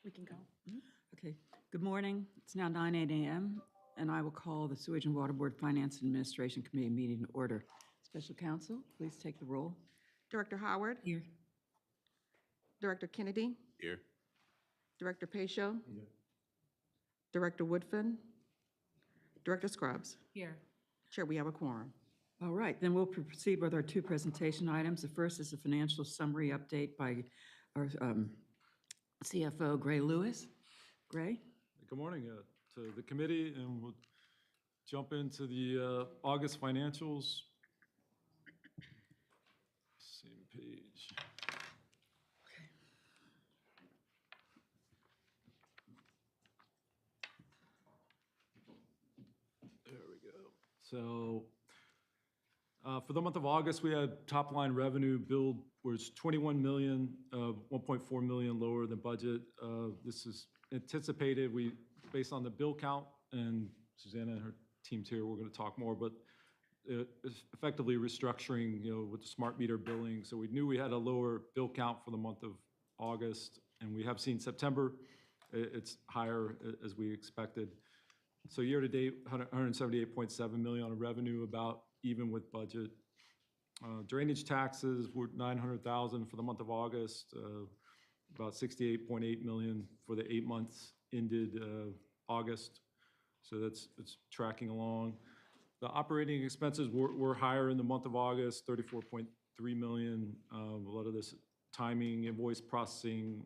We can go. Okay, good morning. It's now 9:08 a.m., and I will call the Sewage and Water Board Finance and Administration Committee meeting to order. Special counsel, please take the roll. Director Howard, Here. Director Kennedy, Here. Director Pacho, Director Woodfin, Director Scruggs. Here. Chair, we have a quorum. All right, then we'll proceed with our two presentation items. The first is a financial summary update by our CFO, Gray Lewis. Gray? Good morning to the committee, and we'll jump into the August financials. Same page. There we go. So for the month of August, we had top line revenue billed was 21 million, 1.4 million lower than budget. This is anticipated. Based on the bill count, and Susanna and her team's here, we're going to talk more, but it's effectively restructuring, with the smart meter billing. So we knew we had a lower bill count for the month of August, and we have seen September. It's higher as we expected. So year to date, 178.7 million on revenue, about even with budget. Drainage taxes were 900,000 for the month of August, about 68.8 million for the 8 months ended August. So it's tracking along. The operating expenses were higher in the month of August, 34.3 million. A lot of this timing, invoice processing.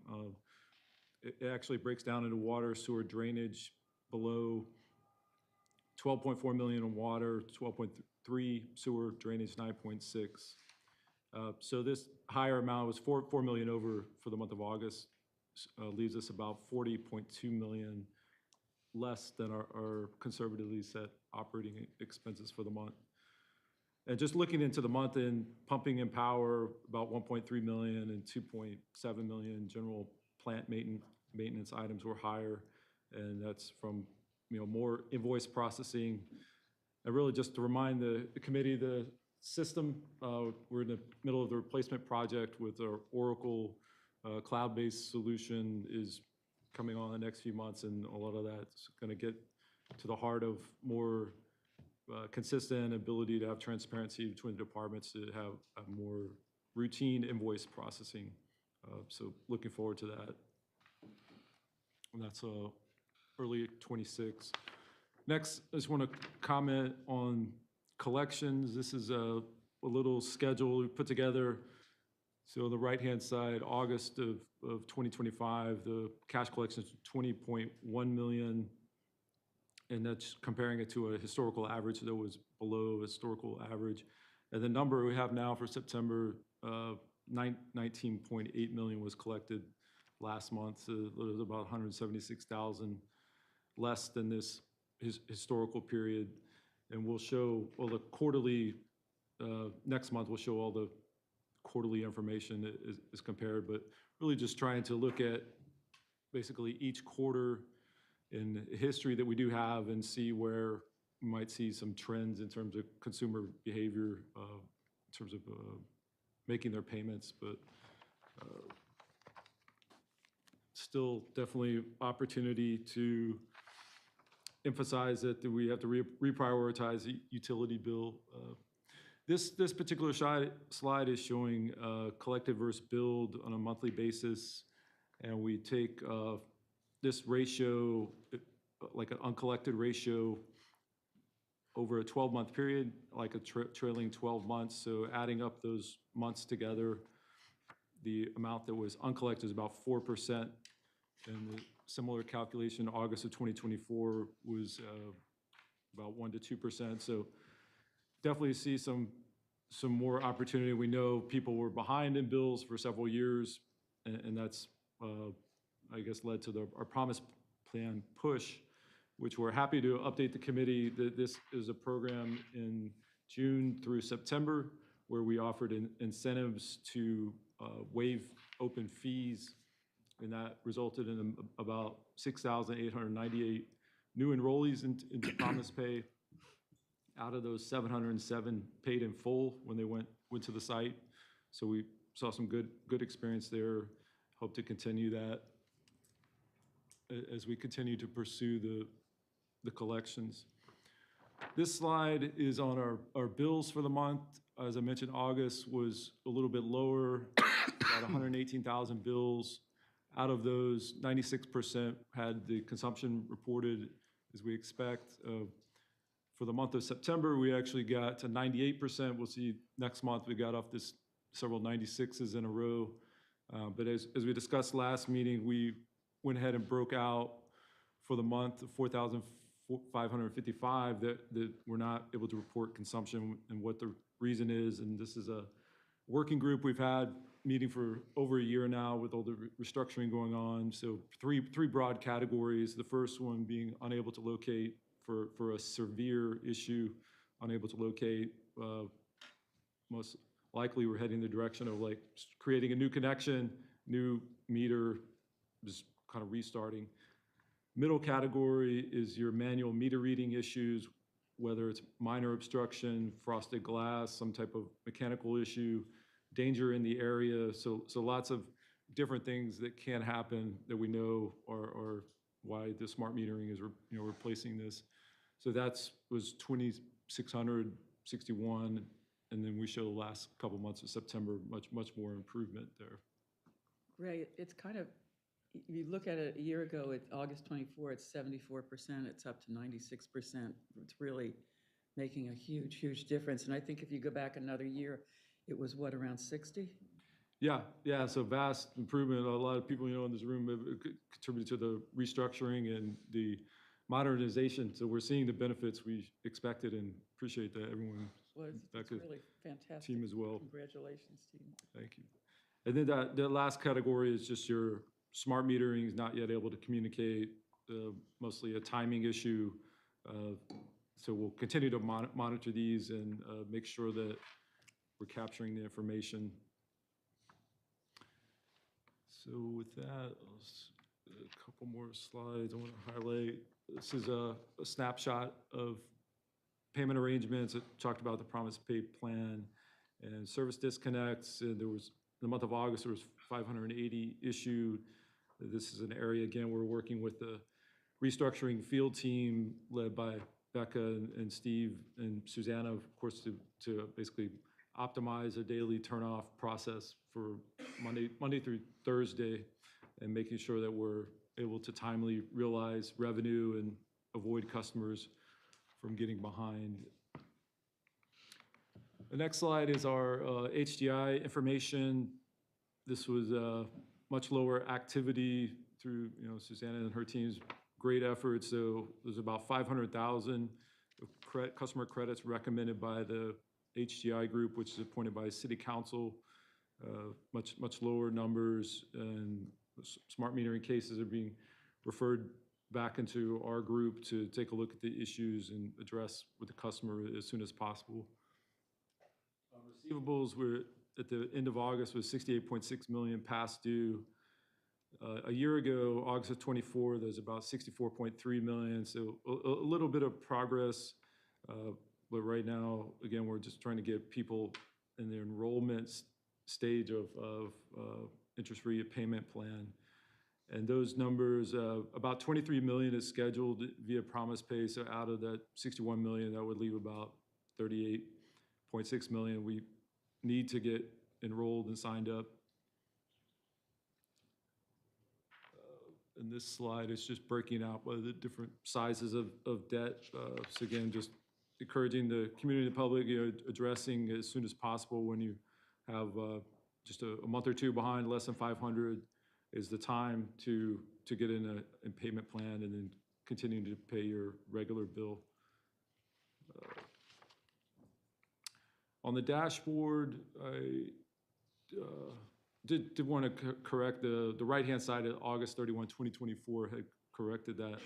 It actually breaks down into water, sewer, drainage below 12.4 million in water, 12.3 sewer, drainage 9.6. So this higher amount was 4 million over for the month of August, leaves us about 40.2 million less than our conservatively set operating expenses for the month. And just looking into the month in pumping and power, about 1.3 million and 2.7 million general plant maintenance items were higher, and that's from more invoice processing. And really just to remind the committee, the system, we're in the middle of the replacement project with our Oracle cloud-based solution is coming on the next few months, and a lot of that's going to get to the heart of more consistent ability to have transparency between the departments, to have a more routine invoice processing. So looking forward to that. And that's early 26. Next, I just want to comment on collections. This is a little schedule we put together. So on the right-hand side, August of 2025, the cash collection is 20.1 million, and that's comparing it to a historical average that was below historical average. And the number we have now for September, 19.8 million was collected last month. So it was about 176,000 less than this historical period. And we'll show, well, the quarterly, next month we'll show all the quarterly information is compared, but really just trying to look at basically each quarter in history that we do have and see where we might see some trends in terms of consumer behavior, in terms of making their payments, but still definitely opportunity to emphasize that we have to reprioritize the utility bill. This particular slide is showing collected versus billed on a monthly basis, and we take this ratio, like an uncollected ratio, over a 12-month period, like a trailing 12 months. So adding up those months together, the amount that was uncollected is about 4%, and the similar calculation, August of 2024, was about 1 to 2%. So definitely see some more opportunity. We know people were behind in bills for several years, and that's, I guess, led to our promise plan push, which we're happy to update the committee that this is a program in June through September where we offered incentives to waive open fees, and that resulted in about 6,898 new enrollees into Promise Pay. Out of those, 707 paid in full when they went to the site. So we saw some good experience there. Hope to continue that. as we continue to pursue the collections. This slide is on our bills for the month. As I mentioned, August was a little bit lower, about 118,000 bills. Out of those, 96% had the consumption reported as we expect. For the month of September, we actually got to 98%. We'll see next month, we got off this several 96s in a row. But as we discussed last meeting, we went ahead and broke out for the month of 4,555 that we're not able to report consumption and what the reason is. And this is a working group we've had meeting for over a year now with all the restructuring going on. So three broad categories. The first one being unable to locate for a severe issue, unable to locate. Most likely we're heading in the direction of like creating a new connection, new meter, just kind of restarting. Middle category is your manual meter reading issues, whether it's minor obstruction, frosted glass, some type of mechanical issue, danger in the area. So lots of different things that can happen that we know are why the smart metering is replacing this. So was 2,661, and then we show the last couple months of September, much more improvement there. Ray, it's kind of, you look at it a year ago, at August 24, it's 74%, it's up to 96%. It's really making a huge difference. And I think if you go back another year, it was what, around 60? Yeah, so vast improvement. A lot of people, in this room have contributed to the restructuring and the modernization. So we're seeing the benefits we expected, and appreciate that everyone. Well, it's really fantastic. Team as well. Congratulations, team. Thank you. And then the last category is just your smart metering is not yet able to communicate, mostly a timing issue. So we'll continue to monitor these and make sure that we're capturing the information. So with that, a couple more slides I want to highlight. This is a snapshot of payment arrangements. It talked about the Promise Pay plan and service disconnects. And there was, in the month of August, there was 580 issued. This is an area, again, we're working with the restructuring field team led by Becca and Steve and Susanna, of course, to basically optimize a daily turn-off process for Monday through Thursday, and making sure that we're able to timely realize revenue and avoid customers from getting behind. The next slide is our HDI information. This was much lower activity through Susanna and her team's great efforts. So there's about 500,000 customer credits recommended by the HDI group, which is appointed by City Council. Much lower numbers, and smart metering cases are being referred back into our group to take a look at the issues and address with the customer as soon as possible. Receivables were at the end of August was 68.6 million past due. A year ago, August of 24, there's about 64.3 million. So a little bit of progress, but right now, again, we're just trying to get people in their enrollment stage of interest-free payment plan. And those numbers, about 23 million is scheduled via Promise Pay. So out of that 61 million, that would leave about 38.6 million we need to get enrolled and signed up. And this slide is just breaking out by the different sizes of debt. So again, just encouraging the community and the public, addressing as soon as possible when you have just a month or two behind, less than 500 is the time to get in a payment plan and then continuing to pay your regular bill. On the dashboard, I did want to correct the right-hand side of August 31, 2024 had corrected that.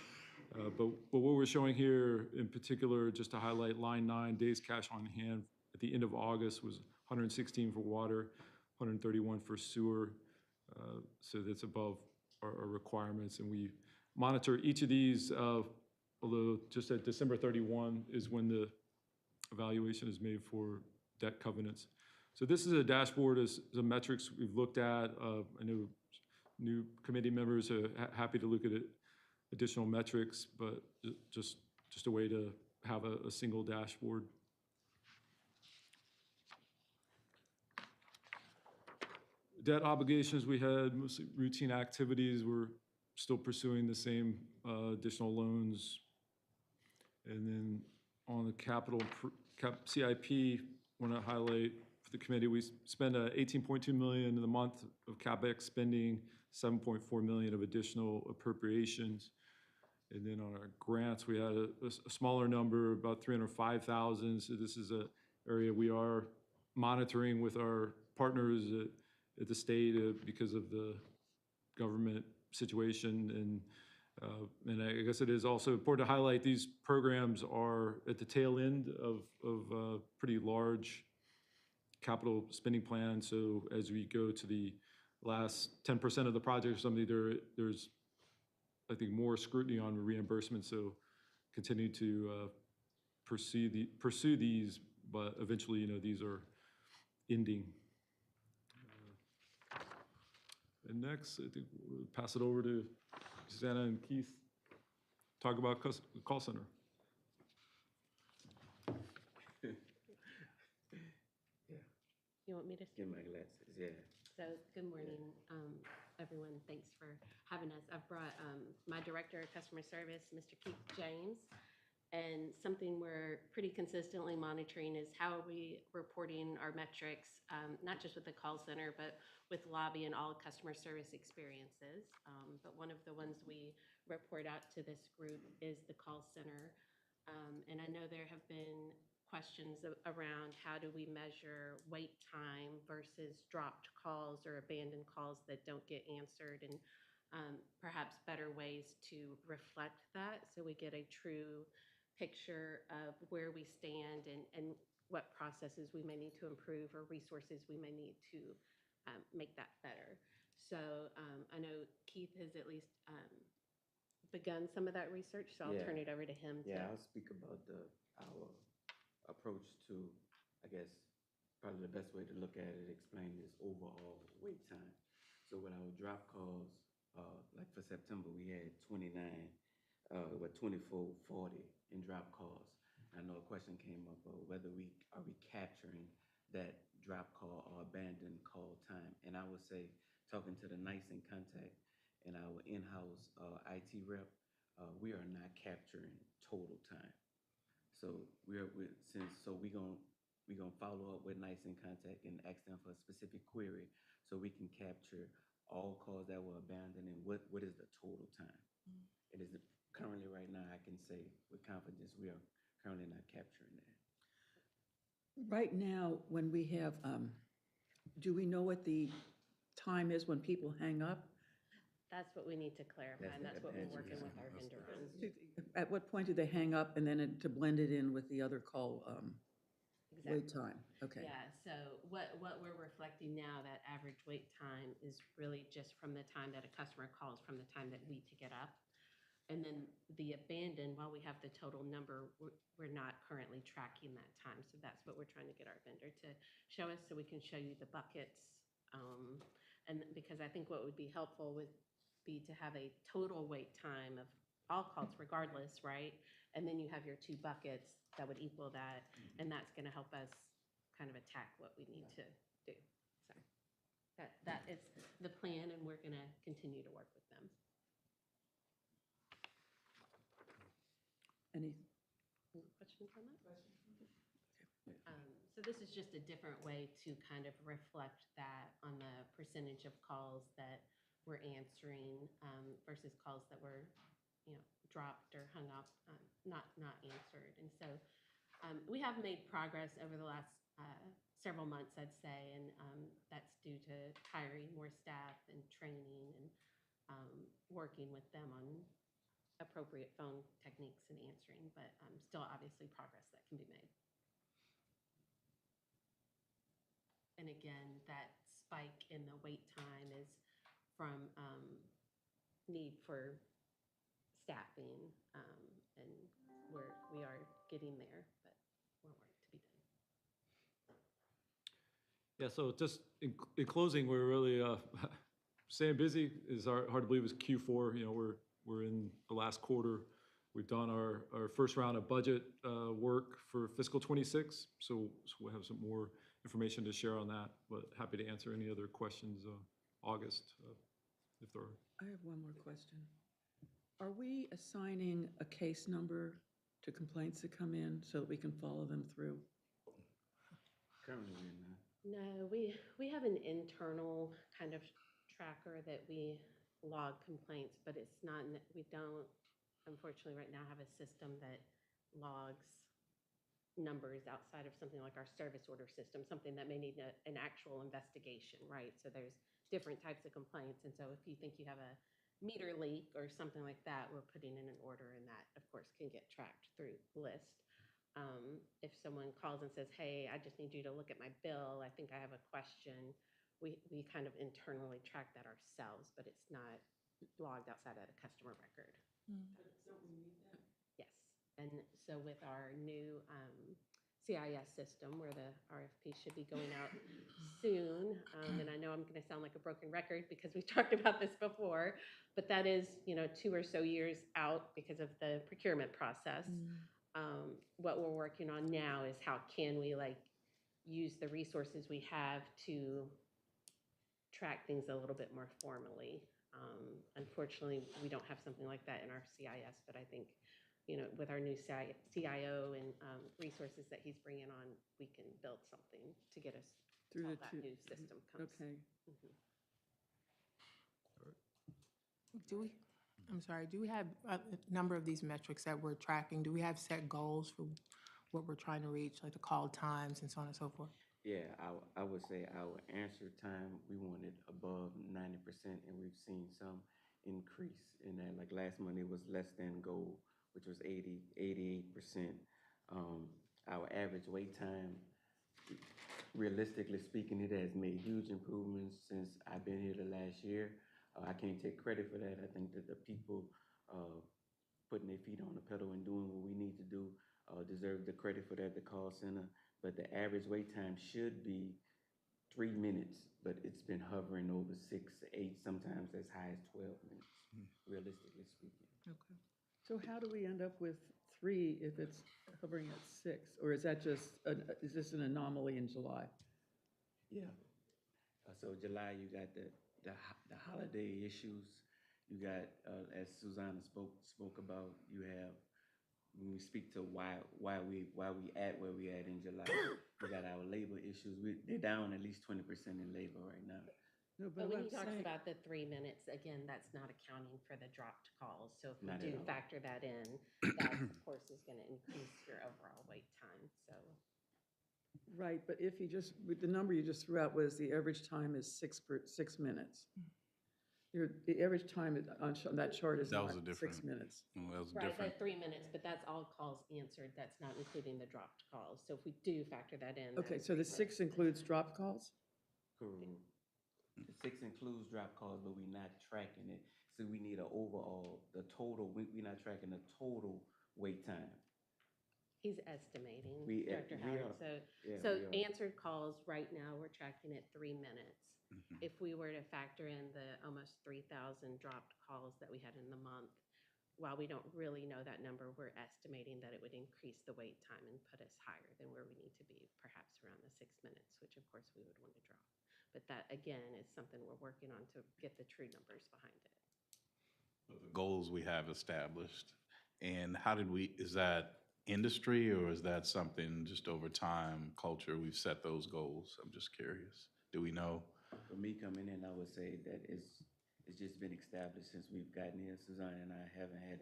But what we're showing here in particular, just to highlight line 9, days cash on hand at the end of August was 116 for water, 131 for sewer. So that's above our requirements. And we monitor each of these, although just at December 31 is when the evaluation is made for debt covenants. So this is a dashboard of the metrics we've looked at. I know new committee members are happy to look at it additional metrics, but just a way to have a single dashboard. Debt obligations, we had mostly routine activities. We're still pursuing the same additional loans. And then on the CIP, want to highlight for the committee, we spent $18.2 million in the month of CapEx spending, $7.4 million of additional appropriations. And then on our grants, we had a smaller number, about 305,000. So this is an area we are monitoring with our partners at the state because of the government situation. And I guess it is also important to highlight these programs are at the tail end of pretty large capital spending plan. So as we go to the last 10% of the project or something, there's, I think, more scrutiny on reimbursement. So continue to pursue these, but eventually, these are ending. And next, I think we'll pass it over to Susanna and Keith, talk about the call center. You want me to? Get my glasses, yeah. So, good morning, everyone. Thanks for having us. I've brought my Director of Customer Service, Mr. Keith James. And something we're pretty consistently monitoring is how are we reporting our metrics, not just with the call center, but with lobby and all customer service experiences. But one of the ones we report out to this group is the call center. And I know there have been questions around how do we measure wait time versus dropped calls or abandoned calls that don't get answered, and perhaps better ways to reflect that so we get a true picture of where we stand and what processes we may need to improve or resources we may need to make that better. So I know Keith has at least begun some of that research, so I'll turn it over to him. Yeah, I'll speak about our approach to, I guess, probably the best way to look at it, explain is overall wait time. So with our drop calls, like for September, we had 2440 in drop calls. I know a question came up of whether we capturing that drop call or abandoned call time. And I would say, talking to the NICE in contact and our in-house IT rep, we are not capturing total time. So we're gonna follow up with NICE in contact and ask them for a specific query so we can capture all calls that were abandoned and what is the total time. It is currently right now, I can say with confidence, we are currently not capturing that. Right now, when we have, do we know what the time is when people hang up? That's what we need to clarify, and that's what we're working with our vendor on. At what point do they hang up and then to blend it in with the other call wait Exactly. time? Okay. Yeah, so what we're reflecting now, that average wait time is really just from the time that a customer calls, from the time that we pick it up. And then the abandoned, while we have the total number, we're not currently tracking that time. So that's what we're trying to get our vendor to show us so we can show you the buckets. And because I think what would be helpful would be to have a total wait time of all calls regardless, right? And then you have your two buckets that would equal that, and that's gonna help us kind of attack what we need to do. So that is the plan, and we're gonna continue to work with them. Any? Any questions on that? So this is just a different way to kind of reflect that on the percentage of calls that we're answering versus calls that were, dropped or hung up, not answered. And so we have made progress over the last several months, I'd say, and that's due to hiring more staff and training and working with them on appropriate phone techniques and answering, but still obviously progress that can be made. And again, that spike in the wait time is from need for staffing, and we are getting there, but more work to be done. Yeah, so just in closing, we're really staying busy. It's hard to believe it's Q4. We're We're in the last quarter. We've done our first round of budget work for fiscal '26, so we'll have some more information to share on that, but happy to answer any other questions, August, if there are. I have one more question. Are we assigning a case number to complaints that come in so that we can follow them through? Currently, we're not. No, we have an internal kind of tracker that we log complaints, but it's not, we don't, unfortunately, right now have a system that logs numbers outside of something like our service order system, something that may need an actual investigation, right? So there's different types of complaints, and so if you think you have a meter leak or something like that, we're putting in an order, and that, of course, can get tracked through List. If someone calls and says, hey, I just need you to look at my bill, I think I have a question, we kind of internally track that ourselves, but it's not logged outside of the customer record. Yes, and so with our new CIS system, where the RFP should be going out soon, and I know I'm going to sound like a broken record because we've talked about this before, but that is, 2 or so years out because of the procurement process. What we're working on now is how can we use the resources we have to track things a little bit more formally. Unfortunately, we don't have something like that in our CIS, but I think, with our new CIO and resources that he's bringing on, we can build something to get us Through till the that two. new system comes. Okay. Mhm. Do we have a number of these metrics that we're tracking? Do we have set goals for what we're trying to reach, like the call times and so on and so forth? Yeah, I would say our answer time, we wanted above 90%, and we've seen some increase in that. Like last month, it was less than goal, which was 88%. Our average wait time, realistically speaking, it has made huge improvements since I've been here the last year. I can't take credit for that. I think that the people putting their feet on the pedal and doing what we need to do deserve the credit for that, the call center. But the average wait time should be 3 minutes, but it's been hovering over 6, 8, sometimes as high as 12 minutes, realistically speaking. Okay. So how do we end up with 3 if it's hovering at 6? Or is that just, is this an anomaly in July? Yeah. So July, you got the holiday issues. You got, as Susanna spoke about, you have, when we speak to why we at where we at in July, we got our labor issues. They're down at least 20% in labor right now. No, But what when I'm he talks saying- about the 3 minutes, again, that's not accounting for the dropped calls. So if we Not at do all. factor that in, that of course is going to increase your overall wait time, so. Right, but if you just, with the number you just threw out was the average time is 6 minutes. The average time on that chart is That was not a 6 different- minutes. Well, that was Right, different. that 3 minutes, but that's all calls answered. That's not including the dropped calls. So if we do factor that in. Okay, that's so the 3 6 minutes. includes drop calls? Correct. The 6 includes drop calls, but we're not tracking it. So we need an overall, the total, we're not tracking the total wait time. He's estimating, We Director are. Howard. Yeah, So we are. answered calls, right now, we're tracking at 3 minutes. Mhm. If we were to factor in the almost 3,000 dropped calls that we had in the month, while we don't really know that number, we're estimating that it would increase the wait time and put us higher than where we need to be, perhaps around the 6 minutes, which of course we would want to drop. But that, again, is something we're working on to get the true numbers behind it. The goals we have established, and how did we, is that industry or is that something just over time, culture, we've set those goals? I'm just curious. Do we know? For me coming in, I would say that it's just been established since we've gotten here. Suzanne and I haven't had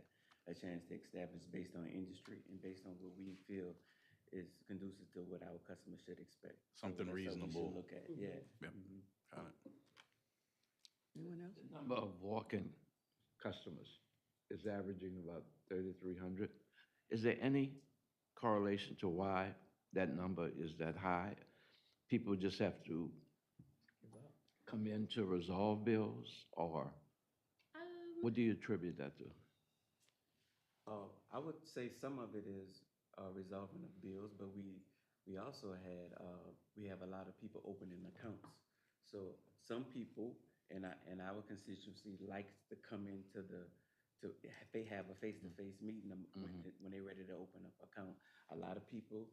a chance to establish based on industry and based on what we feel is conducive to what our customers should expect. So Something that's something we should reasonable. look at, yeah. Yep. Mhm. Got it. Anyone else? Number of walk-in customers is averaging about 3,300. Is there any correlation to why that number is that high? People just have to come in to resolve bills, or what do you attribute that to? I would say some of it is resolving of bills, but we also had, we have a lot of people opening accounts. So some people in our constituency likes to come into if they have a face-to-face meeting when they're ready to open up account. A lot of people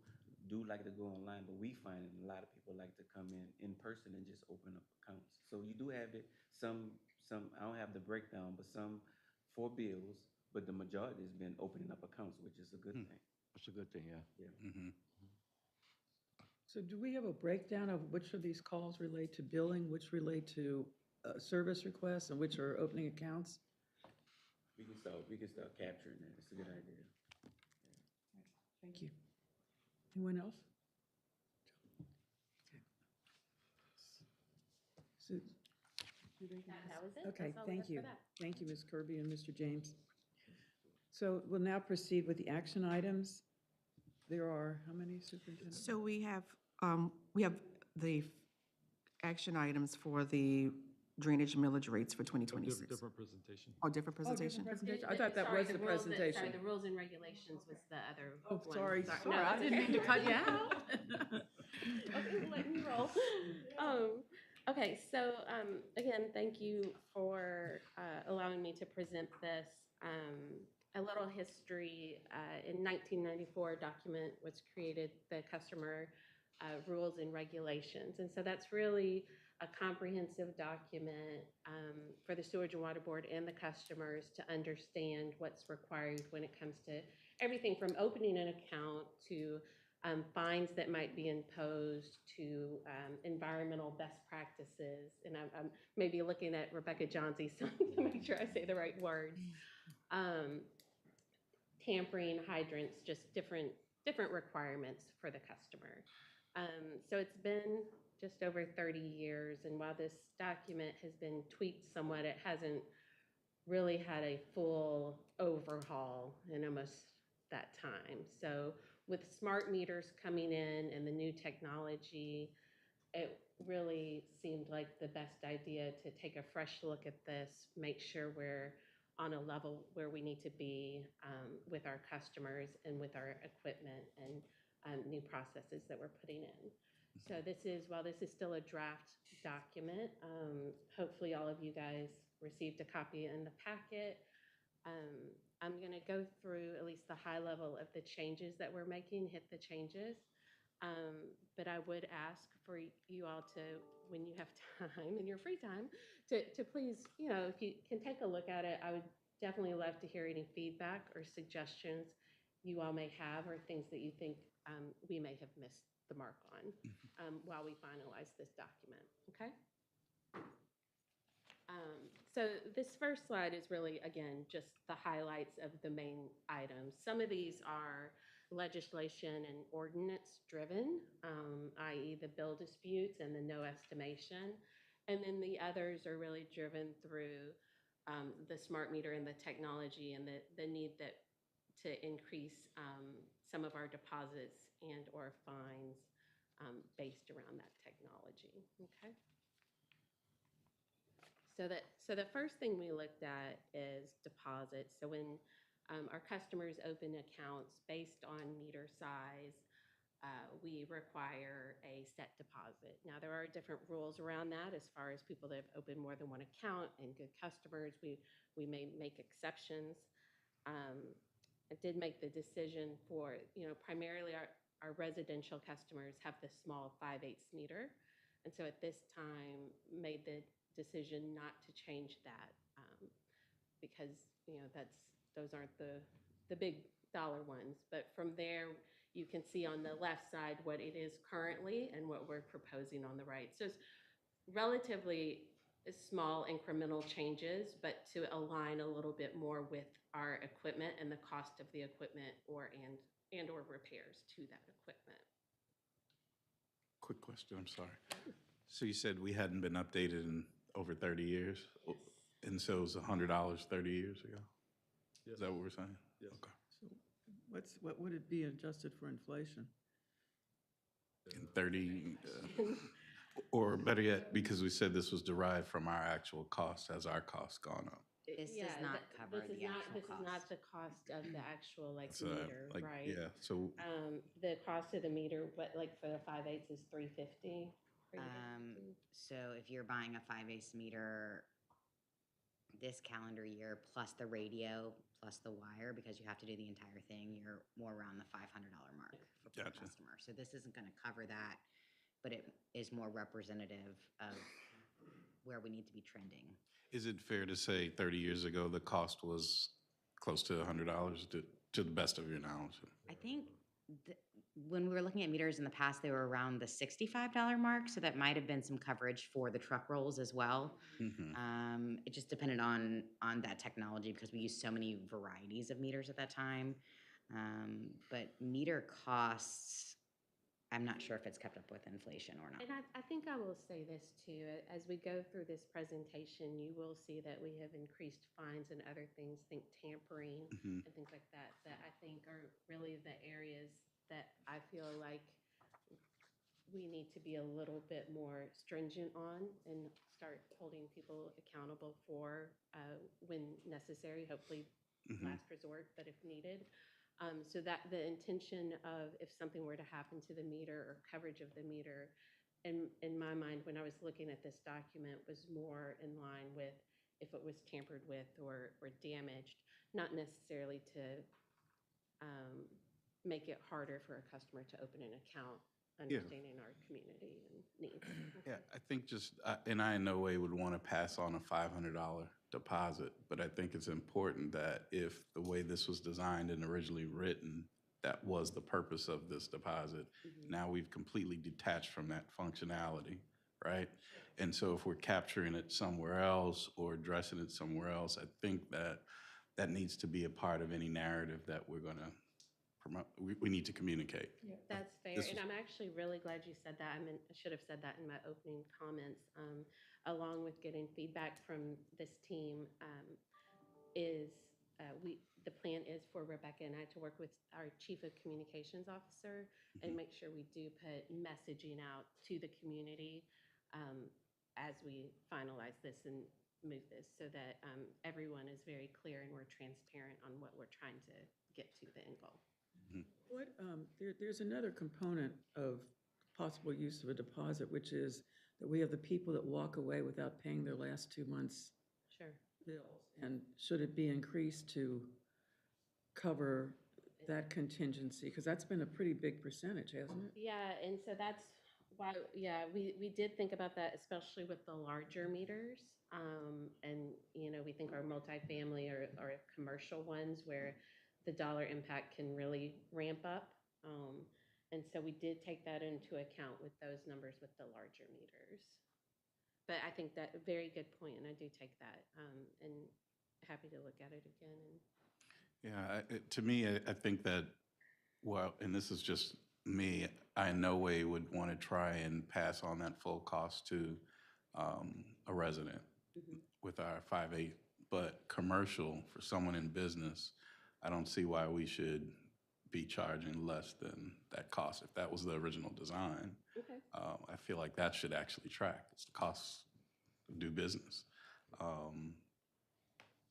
do like to go online, but we find a lot of people like to come in person and just open up accounts. So you do have it, some, I don't have the breakdown, but some for bills, but the majority has been opening up accounts, which is a good thing. That's a good thing, yeah. Mhm. So do we have a breakdown of which of these calls relate to billing, which relate to service requests, and which are opening accounts? We can start capturing that. It's a good idea. Thank you. Anyone else? So- That was it. Okay, That's all we thank had for you. that. Thank you, Ms. Kirby and Mr. James. So we'll now proceed with the action items. There are, how many, Superintendent? So we have the action items for the drainage millage rates for 2026. Different presentation. Oh, different Oh, different presentation? presentation? I The- thought that sorry, was the rules that- presentation. Sorry, the rules and regulations was the other Oh, one. sorry, No, sorry, I it's didn't mean to okay. cut you out. Okay, let me roll. Okay, so again, thank you for allowing me to present this. A little history, in 1994, a document was created, the customer rules and regulations. And so that's really a comprehensive document for the Sewage and Water Board and the customers to understand what's required when it comes to everything from opening an account to fines that might be imposed to environmental best practices. And I'm maybe looking at Rebecca Johnsey so to make sure I say the right words. Tampering, hydrants, just different requirements for the customer. So it's been just over 30 years, and while this document has been tweaked somewhat, it hasn't really had a full overhaul in almost that time. So with smart meters coming in and the new technology, it really seemed like the best idea to take a fresh look at this, make sure we're on a level where we need to be with our customers and with our equipment and new processes that we're putting in. So while this is still a draft document, hopefully all of you guys received a copy in the packet. I'm going to go through at least the high level of the changes that we're making, hit the changes. But I would ask for you all to, when you have time, in your free time, to please, if you can take a look at it, I would definitely love to hear any feedback or suggestions you all may have or things that you think we may have missed the mark on while we finalize this document, okay? So this first slide is really, again, just the highlights of the main items. Some of these are legislation and ordinance driven, i.e. the bill disputes and the no estimation. And then the others are really driven through the smart meter and the technology and the need to increase some of our deposits and or fines based around that technology, okay? So the first thing we looked at is deposits. So when our customers open accounts based on meter size, we require a set deposit. Now, there are different rules around that as far as people that have opened more than one account and good customers. We may make exceptions. I did make the decision for, primarily our residential customers have the small 5/8 meter. And so at this time, made the decision not to change that because, those aren't the big dollar ones. But from there, you can see on the left side what it is currently and what we're proposing on the right. So it's relatively small incremental changes, but to align a little bit more with our equipment and the cost of the equipment or repairs to that equipment. Quick question, I'm sorry. So you said we hadn't been updated in over 30 years? Yes. And so it was $100 30 years ago? Yes. Is that what we're saying? Yes. Okay. So what would it be adjusted for inflation? In 30, or better yet, because we said this was derived from our actual cost, has our cost gone up? This Yeah, does not th- cover this is the not- actual This is not cost. the cost of the actual So, meter, like, right? yeah, so, The cost of the meter, for the 5/8 is $350. So if you're buying a 5/8 meter, this calendar year, plus the radio, plus the wire, because you have to do the entire thing, you're more around the $500 mark for per Gotcha. customer. So this isn't gonna cover that, but it is more representative of where we need to be trending. Is it fair to say 30 years ago, the cost was close to $100 to the best of your knowledge? I think when we were looking at meters in the past, they were around the $65 mark, so that might have been some coverage for the truck rolls as well. It just depended on that technology because we used so many varieties of meters at that time. But meter costs, I'm not sure if it's kept up with inflation or not. And I think I will say this too, as we go through this presentation, you will see that we have increased fines and other things, think tampering and things like that, that I think are really the areas that I feel like we need to be a little bit more stringent on and start holding people accountable for when necessary, hopefully last resort, but if needed. So that the intention of if something were to happen to the meter or coverage of the meter, in my mind, when I was looking at this document, was more in line with if it was tampered with or damaged, not necessarily to make it harder for a customer to open an account, understanding our community and needs. Yeah, I think just, and I in no way would want to pass on a $500 deposit, but I think it's important that if the way this was designed and originally written, that was the purpose of this deposit. Now we've completely detached from that functionality, right? And so if we're capturing it somewhere else or addressing it somewhere else, I think that that needs to be a part of any narrative that we're going to promote. We need to communicate. That's fair, This and was- I'm actually really glad you said that. I should have said that in my opening comments. Along with getting feedback from this team, the plan is for Rebecca and I to work with our Chief of Communications Officer and make sure we do put messaging out to the community as we finalize this and move this, so that everyone is very clear and we're transparent on what we're trying to get to the end goal. What, there's another component of possible use of a deposit, which is that we have the people that walk away without paying their last 2 months' Sure. bills. And should it be increased to cover that contingency? Because that's been a pretty big percentage, hasn't it? Yeah, and so that's why, yeah, we did think about that, especially with the larger meters. And, we think our multifamily or commercial ones where the dollar impact can really ramp up. And so we did take that into account with those numbers with the larger meters. But I think that, very good point, and I do take that, and happy to look at it again. Yeah, to me, I think that, well, and this is just me, I in no way would want to try and pass on that full cost to a resident with our 5/8. But commercial, for someone in business, I don't see why we should be charging less than that cost. If that was the original design, Okay. I feel like that should actually track. It's the cost of do business.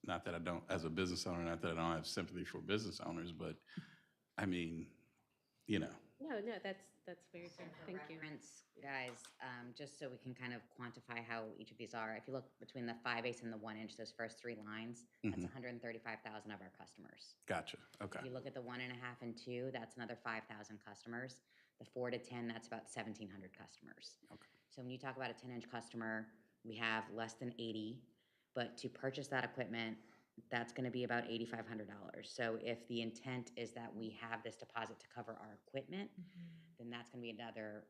Not that I don't, as a business owner, not that I don't have sympathy for business owners, but I mean, No, that's very good, thank you. Reference, guys, just so we can kind of quantify how each of these are. If you look between the 5/8 and the 1 inch, those first 3 lines, that's 135,000 of our customers. gotcha, okay. If you look at the 1.5 and 2, that's another 5,000 customers. The 4 to 10, that's about 1,700 customers. Okay. So when you talk about a 10-inch customer, we have less than 80, but to purchase that equipment, that's going to be about $8,500. So if the intent is that we have this deposit to cover our equipment, then that's going to be another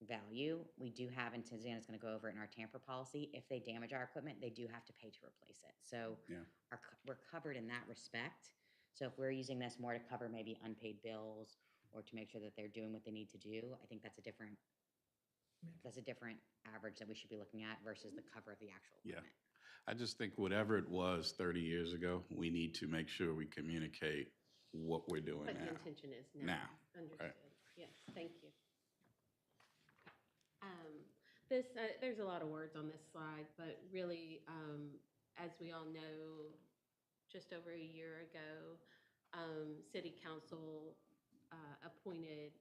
value. We do have, and Tiziana's going to go over it in our tamper policy, if they damage our equipment, they do have to pay to replace it. So Yeah. we're covered in that respect. So if we're using this more to cover maybe unpaid bills or to make sure that they're doing what they need to do, I think that's a different average that we should be looking at versus the cover of the actual Yeah. equipment. I just think whatever it was 30 years ago, we need to make sure we communicate what we're doing What the now. intention is now. Now, Understood, yes, thank you. There's a lot of words on this slide, but really, as we all know, just over a year ago, City Council appointed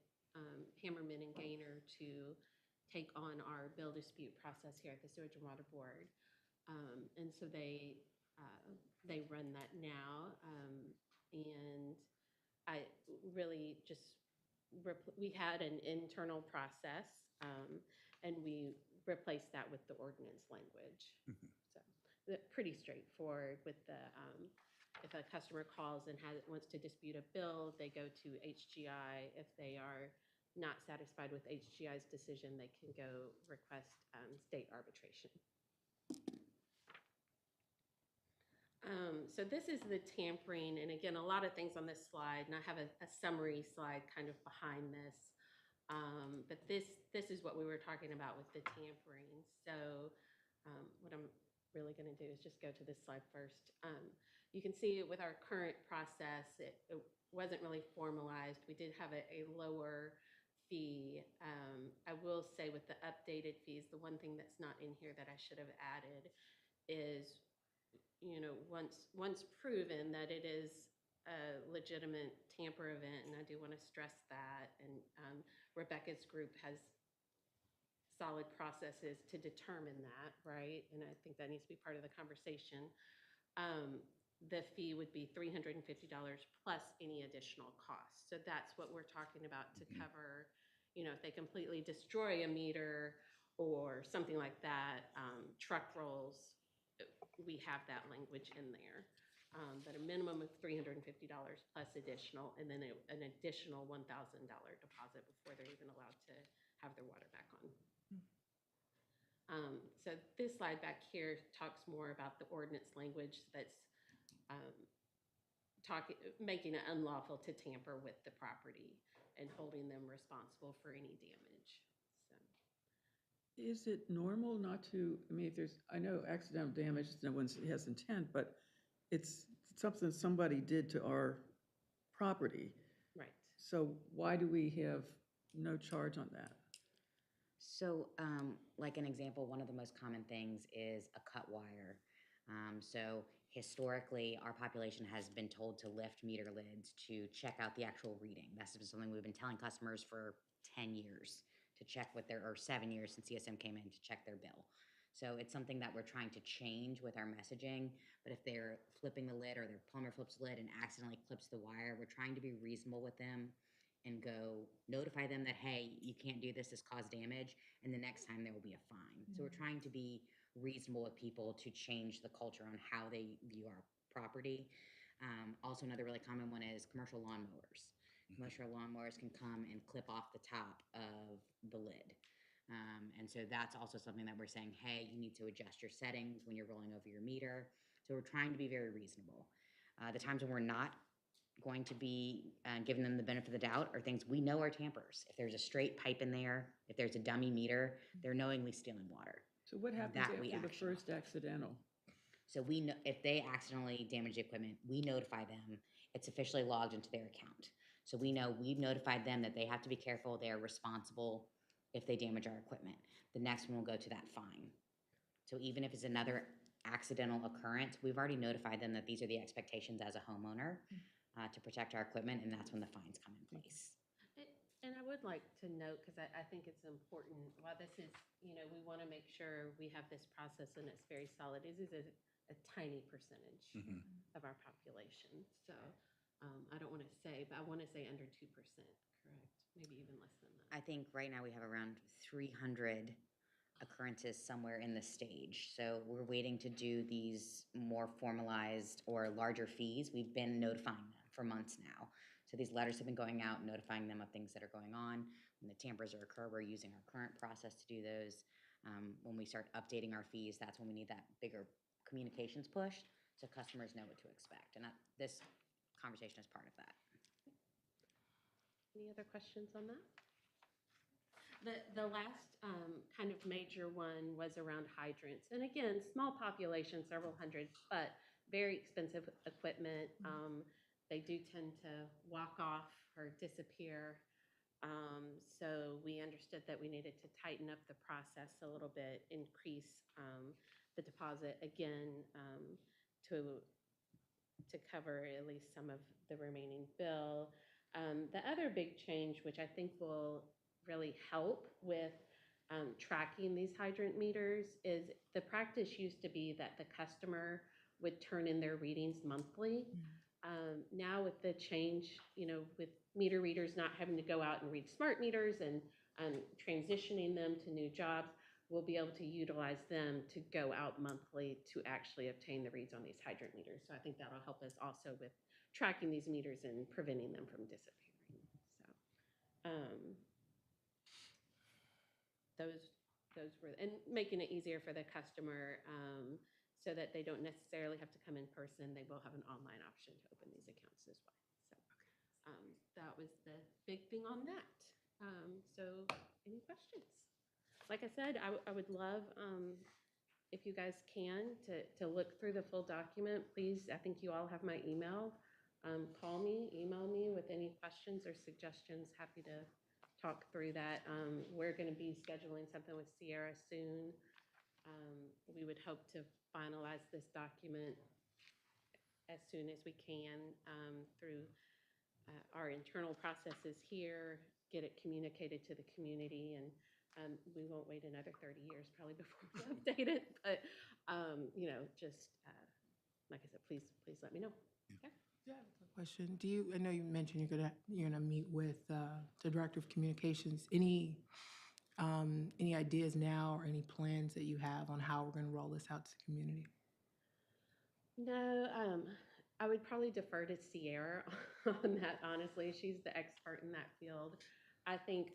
Hammerman and Gaynor to take on our bill dispute process here at the Sewage and Water Board. And so they run that now. And I really just, we had an internal process, and we replaced that with the ordinance language. So, pretty straightforward with the, if a customer calls and wants to dispute a bill, they go to HGI. If they are not satisfied with HGI's decision, they can go request state arbitration. So this is the tampering, and again, a lot of things on this slide, and I have a summary slide kind of behind this. But this is what we were talking about with the tampering. So what I'm really going to do is just go to this slide first. You can see with our current process, it wasn't really formalized. We did have a lower fee. I will say with the updated fees, the one thing that's not in here that I should have added is, you know, once proven that it is a legitimate tamper event, and I do want to stress that, and Rebecca's group has solid processes to determine that, right? And I think that needs to be part of the conversation. The fee would be $350 plus any additional costs. So that's what we're talking about to cover, you know, if they completely destroy a meter or something like that, truck rolls, we have that language in there. But a minimum of $350 plus additional, and then an additional $1,000 deposit before they're even allowed to have their water back on. So this slide back here talks more about the ordinance language that's making it unlawful to tamper with the property and holding them responsible for any damage. So. Is it normal not to, I mean, if there's, I know accidental damage, no one has intent, but it's something somebody did to our property. Right. So why do we have no charge on that? So, like an example, one of the most common things is a cut wire. So historically, our population has been told to lift meter lids to check out the actual reading. That's been something we've been telling customers for 10 years to check what or 7 years since CSM came in to check their bill. So it's something that we're trying to change with our messaging. But if they're flipping the lid or their plumber flips the lid and accidentally clips the wire, we're trying to be reasonable with them and go notify them that, hey, you can't do this, this caused damage, and the next time there will be a fine. So we're trying to be reasonable with people to change the culture on how they view our property. Also, another really common one is commercial lawnmowers. Commercial lawnmowers can come and clip off the top of the lid. And so that's also something that we're saying, hey, you need to adjust your settings when you're rolling over your meter. So we're trying to be very reasonable. The times when we're not going to be giving them the benefit of the doubt are things we know are tampers. If there's a straight pipe in there, if there's a dummy meter, they're knowingly stealing water. So what happens That we after the action. first accidental? So we know if they accidentally damage the equipment, we notify them. It's officially logged into their account. So we know we've notified them that they have to be careful. They are responsible if they damage our equipment. The next one will go to that fine. So even if it's another accidental occurrence, we've already notified them that these are the expectations as a homeowner to protect our equipment, and that's when the fines come in place. And I would like to note, because I think it's important, while this is, you know, we want to make sure we have this process and it's very solid, this is a tiny percentage of our population. So I don't want to say, but I want to say under 2%, correct? Maybe even less than that. I think right now we have around 300 occurrences somewhere in the stage. So we're waiting to do these more formalized or larger fees. We've been notifying them for months now. So these letters have been going out, notifying them of things that are going on. When the tampers occur, we're using our current process to do those. When we start updating our fees, that's when we need that bigger communications push so customers know what to expect. And this conversation is part of that. Any other questions on that? The last kind of major one was around hydrants. And again, small population, several hundred, but very expensive equipment. They do tend to walk off or disappear. So we understood that we needed to tighten up the process a little bit, increase the deposit again to cover at least some of the remaining bill. The other big change, which I think will really help with tracking these hydrant meters is the practice used to be that the customer would turn in their readings monthly. Now with the change, with meter readers not having to go out and read smart meters and transitioning them to new jobs, we'll be able to utilize them to go out monthly to actually obtain the reads on these hydrant meters. So I think that'll help us also with tracking these meters and preventing them from disappearing. So those were, and making it easier for the customer so that they don't necessarily have to come in person. They will have an online option to open these accounts as well. So that was the big thing on that. So any questions? Like I said, I would love, if you guys can, to look through the full document. Please, I think you all have my email. Call me, email me with any questions or suggestions. Happy to talk through that. We're going to be scheduling something with Sierra soon. We would hope to finalize this document as soon as we can through our internal processes here, get it communicated to the community, and we won't wait another 30 years probably before we update it. But, just like I said, please let me know. Okay? Yeah, I have a question. I know you mentioned you're gonna meet with the Director of Communications. Any ideas now or any plans that you have on how we're gonna roll this out to the community? No, I would probably defer to Sierra on that, honestly. She's the expert in that field. I think,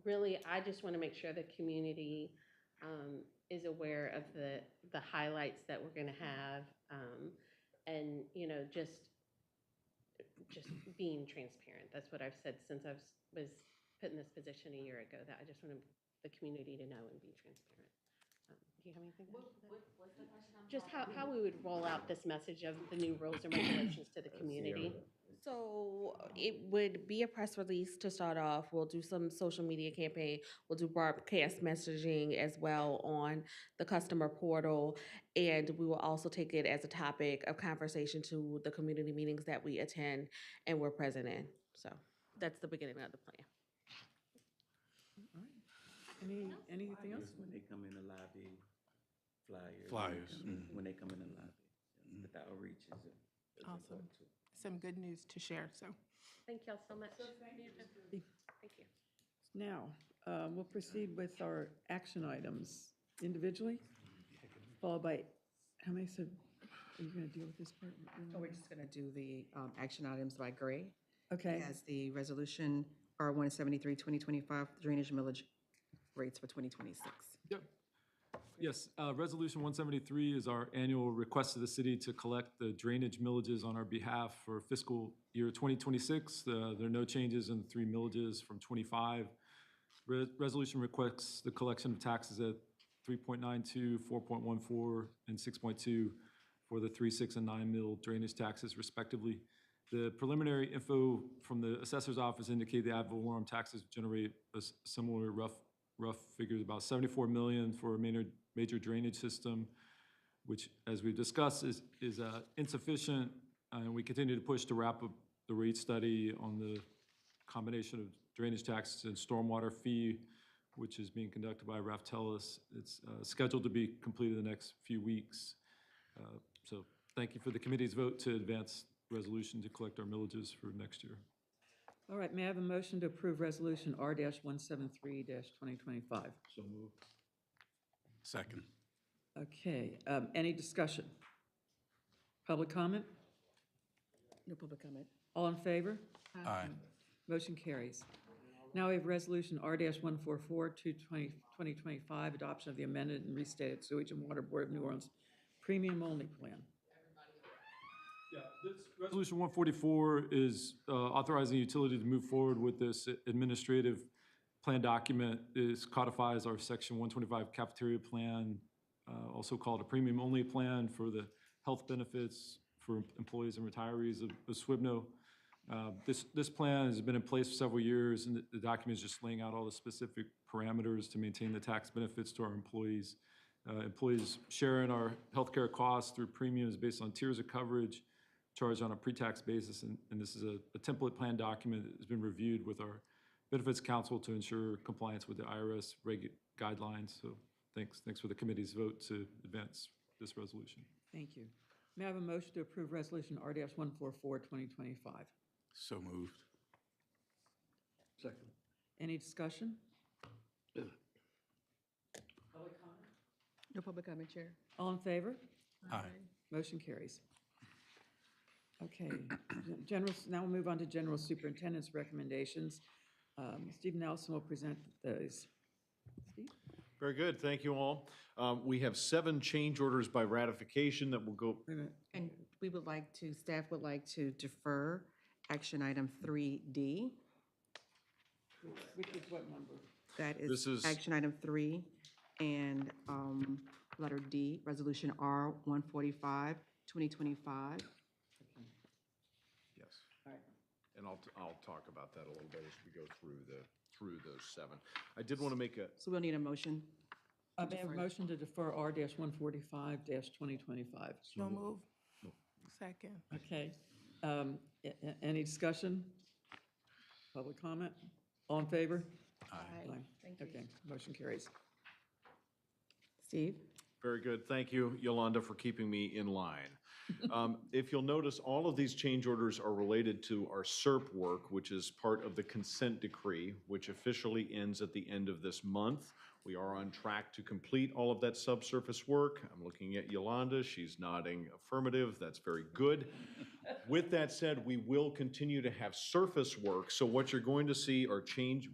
really, I just want to make sure the community is aware of the highlights that we're going to have, and, just being transparent. That's what I've said since I was put in this position a year ago, that I just want the community to know and be transparent. Do you have anything? What's the question? Just how we would roll out this message of the new rules and regulations to the community. So it would be a press release to start off. We'll do some social media campaign. We'll do broadcast messaging as well on the customer portal. And we will also take it as a topic of conversation to the community meetings that we attend and we're present in. So that's the beginning of the plan. All right. Anything else? When they come in the lobby, flyers. Flyers, When they come in the lobby, the outreach is Awesome. important too. Some good news to share, so. Thank y'all so much. Thank you. Now, we'll proceed with our action items individually, followed by, how many said, are you going to deal with this part? So we're just going to do the action items by Gray. Okay. As the resolution R-173, 2025 drainage millage rates for 2026. Yep. Yes, Resolution 173 is our annual request to the city to collect the drainage millages on our behalf for fiscal year 2026. There are no changes in the three millages from 25. Resolution requests the collection of taxes at 3.92, 4.14, and 6.2 for the 3, 6, and 9 mil drainage taxes respectively. The preliminary info from the assessor's office indicate the ad valorem taxes generate a similar rough figures, about 74 million for a major drainage system, which, as we've discussed, is insufficient. And we continue to push to wrap up the rate study on the combination of drainage taxes and stormwater fee, which is being conducted by Raftellus. It's scheduled to be completed in the next few weeks. So thank you for the committee's vote to advance resolution to collect our millages for next year. All right, may I have a motion to approve Resolution R-173-2025? So moved. Second. Okay, any discussion? Public comment? No public comment. All in favor? Aye. Motion carries. Now we have Resolution R-144-2025, adoption of the amended and restated Sewage and Water Board of New Orleans Premium Only Plan. Yeah, this Resolution 144 is authorizing the utility to move forward with this administrative plan document. This codifies our Section 125 cafeteria plan, also called a premium-only plan for the health benefits for employees and retirees of SWBNO. This plan has been in place for several years, and the document is just laying out all the specific parameters to maintain the tax benefits to our employees. Employees share in our healthcare costs through premiums based on tiers of coverage, charged on a pre-tax basis, and this is a template plan document that has been reviewed with our Benefits Council to ensure compliance with the IRS guidelines. So thanks for the committee's vote to advance this resolution. Thank you. May I have a motion to approve Resolution R-144, 2025? So moved. Second. Any discussion? Public comment? No public comment, Chair. All in favor? Aye. Motion carries. Okay, now we'll move on to General Superintendent's recommendations. Steve Nelson will present those. Steve? Very good, thank you all. We have 7 change orders by ratification that will go, Wait a minute. And we would like to, staff would like to defer action item 3D. Which is what number? That This is is- action item 3 and letter D, resolution R-145, 2025. yes, All right. and I'll talk about that a little bit as we go through those 7. I did want to make a, So we'll need a motion. May I have a motion to defer R-145-2025? So move. Second. Okay. Any discussion? Public comment? All in favor? Aye. Thank you. Okay, motion carries. Steve? very good, thank you, Yolanda, for keeping me in line. If you'll notice, all of these change orders are related to our SERP work, which is part of the consent decree, which officially ends at the end of this month. We are on track to complete all of that subsurface work. I'm looking at Yolanda, she's nodding affirmative, that's very good. With that said, we will continue to have surface work, so what you're going to see are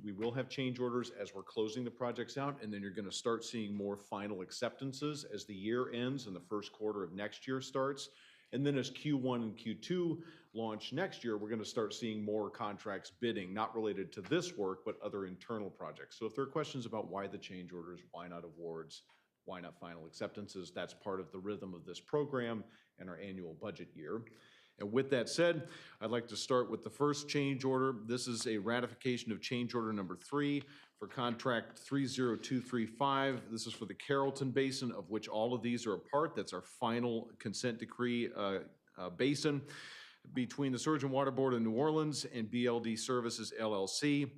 we will have change orders as we're closing the projects out, and then you're gonna start seeing more final acceptances as the year ends and the first quarter of next year starts. And then as Q1 and Q2 launch next year, we're gonna start seeing more contracts bidding, not related to this work, but other internal projects. So if there are questions about why the change orders, why not awards, why not final acceptances, that's part of the rhythm of this program and our annual budget year. And with that said, I'd like to start with the first change order. This is a ratification of change order number 3 for contract 30235. This is for the Carrollton Basin, of which all of these are a part. That's our final consent decree basin between the Surgeon Water Board of New Orleans and BLD Services LLC.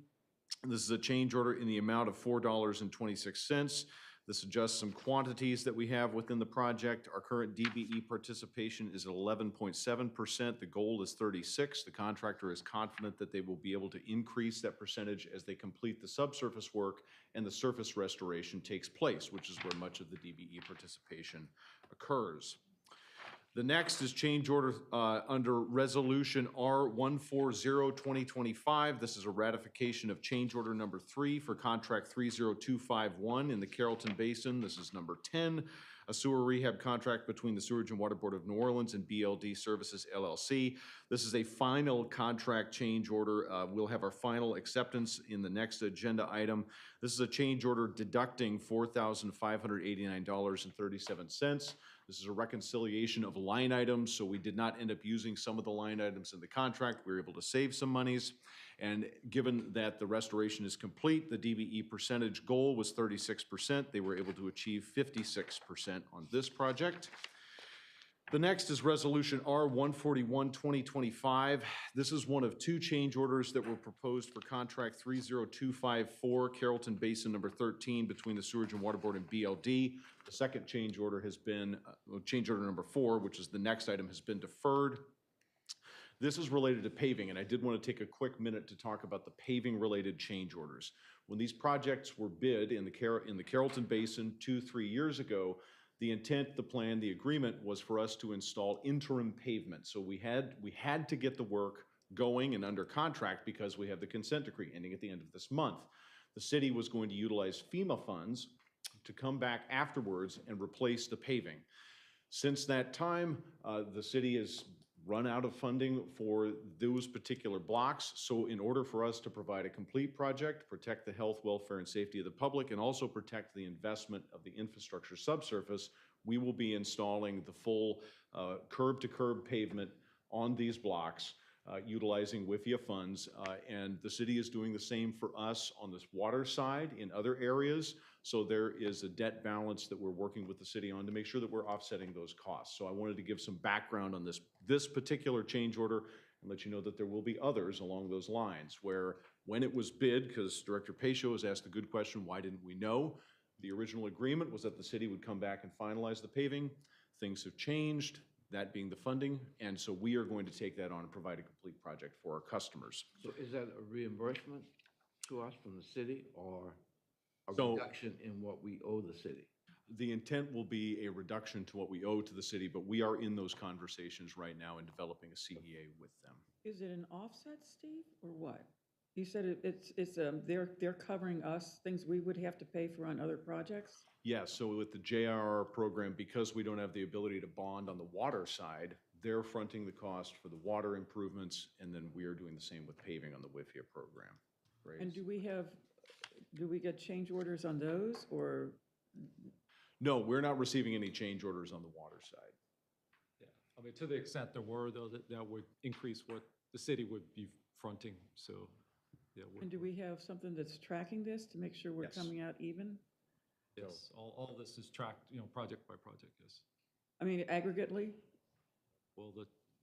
This is a change order in the amount of $4.26. This adjusts some quantities that we have within the project. Our current DBE participation is at 11.7%. The goal is 36%. The contractor is confident that they will be able to increase that percentage as they complete the subsurface work and the surface restoration takes place, which is where much of the DBE participation occurs. The next is change order under Resolution R-140-2025. This is a ratification of change order number 3 for contract 30251 in the Carrollton Basin. This is number 10, a sewer rehab contract between the Sewerage and Water Board of New Orleans and BLD Services LLC. This is a final contract change order. We'll have our final acceptance in the next agenda item. This is a change order deducting $4,589.37. This is a reconciliation of line items, so we did not end up using some of the line items in the contract. We were able to save some monies. And given that the restoration is complete, the DBE percentage goal was 36%. They were able to achieve 56% on this project. The next is Resolution R-141-2025. This is one of 2 change orders that were proposed for contract 30254, Carrollton Basin number 13, between the Sewerage and Water Board and BLD. The second change order has been, change order number 4, which is the next item, has been deferred. This is related to paving, and I did want to take a quick minute to talk about the paving-related change orders. When these projects were bid in the Carrollton Basin 2-3 years ago, the intent, the plan, the agreement was for us to install interim pavement. So we had to get the work going and under contract because we have the consent decree ending at the end of this month. The city was going to utilize FEMA funds to come back afterwards and replace the paving. Since that time, the city has run out of funding for those particular blocks. So in order for us to provide a complete project, protect the health, welfare, and safety of the public, and also protect the investment of the infrastructure subsurface, we will be installing the full curb-to-curb pavement on these blocks, utilizing WIFIA funds. And the city is doing the same for us on this water side in other areas. So there is a debt balance that we're working with the city on to make sure that we're offsetting those costs. So I wanted to give some background on this particular change order and let you know that there will be others along those lines where when it was bid, because Director Pacho has asked a good question, why didn't we know? The original agreement was that the city would come back and finalize the paving. Things have changed, that being the funding, and so we are going to take that on and provide a complete project for our customers. So is that a reimbursement to us from the city or a So- reduction in what we owe the city? The intent will be a reduction to what we owe to the city, but we are in those conversations right now and developing a CEA with them. Is it an offset, Steve, or what? You said they're covering us, things we would have to pay for on other projects? Yes, so with the JRR program, because we don't have the ability to bond on the water side, they're fronting the cost for the water improvements, and then we are doing the same with paving on the WIFIA program. Right? And do we get change orders on those, or? No, we're not receiving any change orders on the water side. Yeah, I mean, to the extent there were, though, that would increase what the city would be fronting, so, yeah. And do we have something that's tracking this to make sure we're Yes. coming out even? Yes, all this is tracked, project by project, yes. I mean, aggregately? Well,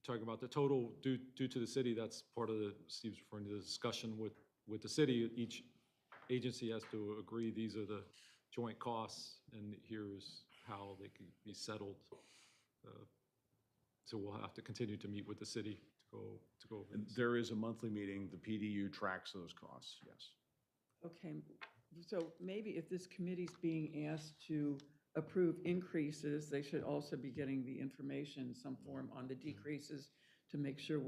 talking about the total due to the city, that's part of Steve's referring to the discussion with the city. Each agency has to agree, these are the joint costs, and here's how they can be settled. So we'll have to continue to meet with the city to go over And this. there is a monthly meeting, the PDU tracks those costs, yes. Okay, so maybe if this committee's being asked to approve increases, they should also be getting the information in some form on the decreases to make sure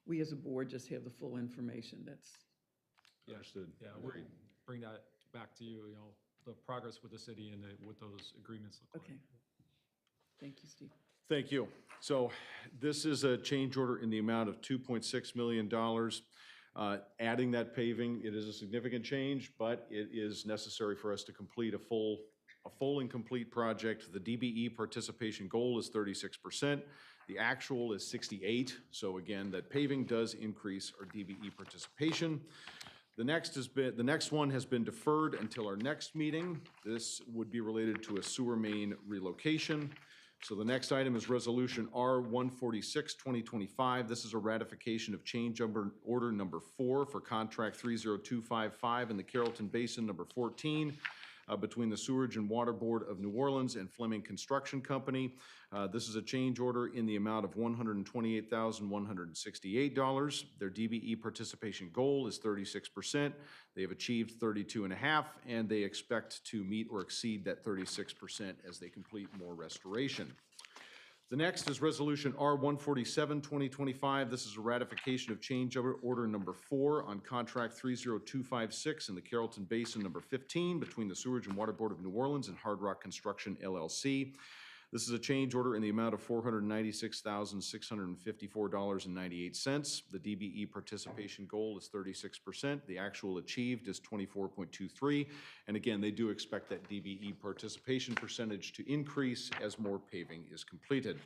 we as a board just have the full information. That's, Yeah. Understood. Yeah, we're bring that back to you, the progress with the city and what those agreements look like. okay. Thank you, Steve. Thank you. So this is a change order in the amount of $2.6 million. Adding that paving, it is a significant change, but it is necessary for us to complete a full and complete project. The DBE participation goal is 36%. The actual is 68. So again, that paving does increase our DBE participation. The next one has been deferred until our next meeting. This would be related to a sewer main relocation. So the next item is Resolution R-146, 2025. This is a ratification of change order number 4 for contract 30255 in the Carrollton Basin number 14 between the Sewerage and Water Board of New Orleans and Fleming Construction Company. This is a change order in the amount of $128,168. Their DBE participation goal is 36%. They have achieved 32.5%, and they expect to meet or exceed that 36% as they complete more restoration. The next is Resolution R-147, 2025. This is a ratification of change order number 4 on contract 30256 in the Carrollton Basin number 15 between the Sewerage and Water Board of New Orleans and Hard Rock Construction LLC. This is a change order in the amount of $496,654.98. The DBE participation goal is 36%. The actual achieved is 24.23. And again, they do expect that DBE participation percentage to increase as more paving is completed.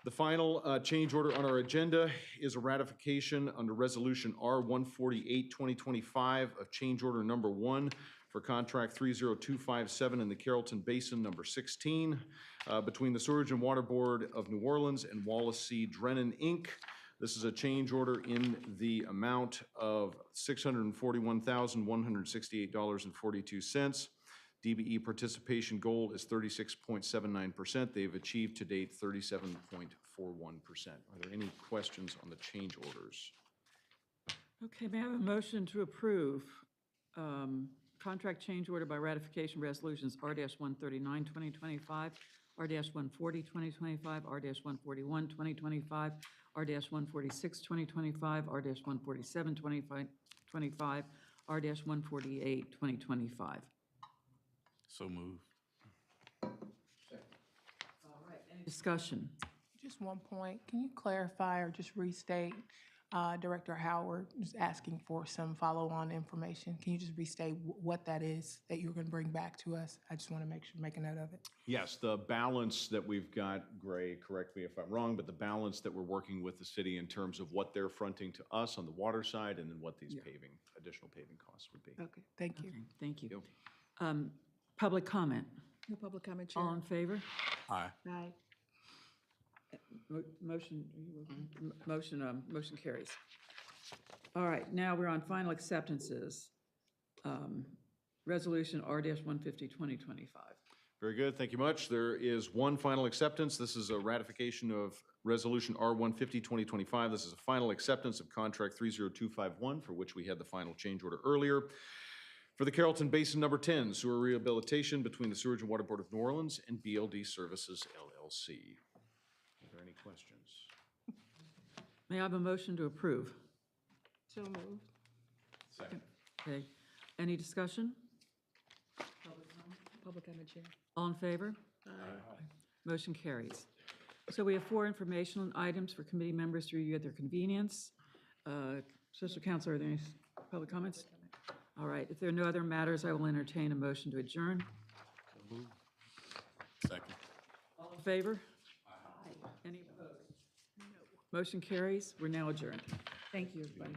The final change order on our agenda is a ratification under Resolution R-148, 2025 of change order number 1 for contract 30257 in the Carrollton Basin number 16 between the Sewerage and Water Board of New Orleans and Wallace C. Drennan, Inc. This is a change order in the amount of $641,168.42. DBE participation goal is 36.79%. They've achieved to date 37.41%. Are there any questions on the change orders? Okay, may I have a motion to approve contract change order by ratification resolutions R-139, 2025, R-140, 2025, R-141, 2025, R-146, 2025, R-147, 2025, R-148, 2025. So moved. Any discussion? Just one point, can you clarify or just restate, Director Howard is asking for some follow-on information. Can you just restate what that is that you're going to bring back to us? I just want to make a note of it. Yes, the balance that we've got, Gray, correct me if I'm wrong, but the balance that we're working with the city in terms of what they're fronting to us on the water side and then what these additional paving costs would be. Okay, thank you. Okay, thank you. Yep. Public comment. No public comment, Chair. All in favor? Aye. Aye. Motion carries. All right, now we're on final acceptances. Resolution R-150, 2025. Very good, thank you much. There is one final acceptance. This is a ratification of Resolution R-150, 2025. This is a final acceptance of Contract 30251, for which we had the final change order earlier, for the Carrollton Basin Number 10 Sewer Rehabilitation between the Sewerage and Water Board of New Orleans and BLD Services LLC. Are there any questions? May I have a motion to approve? So moved. Second. Okay. Any discussion? Public comment, Chair. All in favor? Motion carries. So we have 4 informational items for committee members to review at their convenience. Special counsel, are there any public comments? All right, if there are no other matters, I will entertain a motion to adjourn. Second. All in favor? Any opposed? No. Motion carries. We're now adjourned. Thank you, everybody.